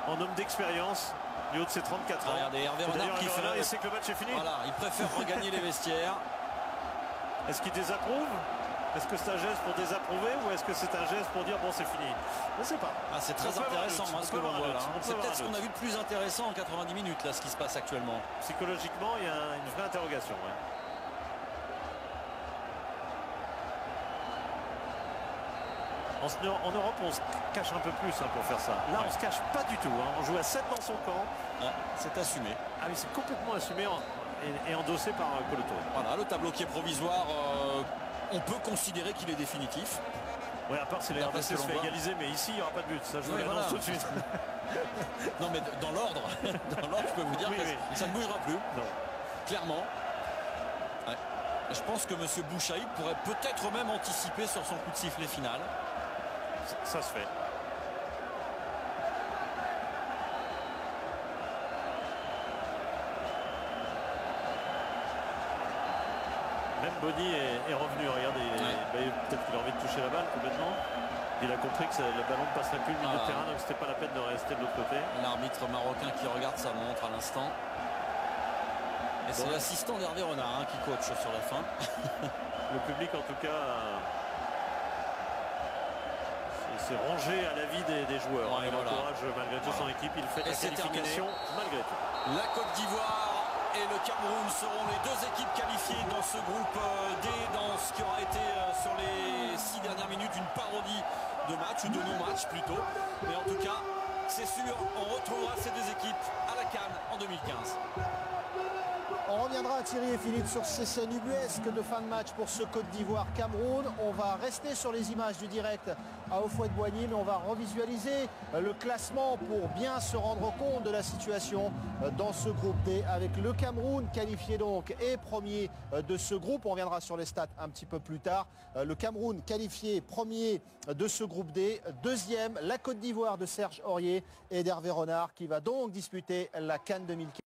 En homme d'expérience, du haut de ses 34 ans. Regardez, Hervé Renard qui fait il sait que le match est fini. Voilà, il préfère regagner les vestiaires. Est-ce qu'il désapprouve? Est-ce que c'est un geste pour désapprouver ou est-ce que c'est un geste pour dire bon c'est fini? Je ne sais pas. Ah, c'est très intéressant ce que l'on voit là. C'est peut-être ce qu'on a vu de plus intéressant en 90 minutes là, ce qui se passe actuellement. Psychologiquement, il y a une vraie interrogation. Ouais. En Europe, on se cache un peu plus pour faire ça. Là, on se cache pas du tout. On joue à 7 dans son camp. Ah, c'est assumé. Ah oui, c'est complètement assumé et endossé par Colo Touré. Voilà, le tableau qui est provisoire, on peut considérer qu'il est définitif. Oui, à part si la RDC se fait égaliser, mais ici, il n'y aura pas de but. Ça, je vous l'annonce tout de suite. Non, mais dans l'ordre, je peux vous dire que ça ne bougera plus. Non. Clairement. Ouais. Je pense que M. Bouchaïd pourrait peut-être même anticiper sur son coup de sifflet final. Ça se fait. Même Bonny est revenu. Regardez, peut-être qu'il a envie de toucher la balle complètement. Il a compris que le ballon ne passerait plus le milieu de terrain, donc c'était pas la peine de rester de l'autre côté. L'arbitre marocain qui regarde sa montre à l'instant. Et c'est l'assistant d'Hervé Renard qui coach sur la fin. Le public en tout cas s'est rangé à l'avis des joueurs. Il encourage malgré tout son équipe. Il fait la qualification malgré tout. La Côte d'Ivoire et le Cameroun seront les deux équipes qualifiées dans ce groupe D, dans ce qui aura été sur les 6 dernières minutes une parodie de match ou de non-match plutôt. Mais en tout cas, c'est sûr, on retrouvera ces deux équipes à la CAN en 2015. On reviendra, Thierry et Philippe, sur ces scènes ubuesques de fin de match pour ce Côte d'Ivoire-Cameroun. On va rester sur les images du direct à Hauts-de-Boigny, mais on va revisualiser le classement pour bien se rendre compte de la situation dans ce groupe D, avec le Cameroun qualifié donc et premier de ce groupe. On reviendra sur les stats un petit peu plus tard. Le Cameroun qualifié premier de ce groupe D. Deuxième, la Côte d'Ivoire de Serge Aurier et d'Hervé Renard qui va donc disputer la CAN 2015.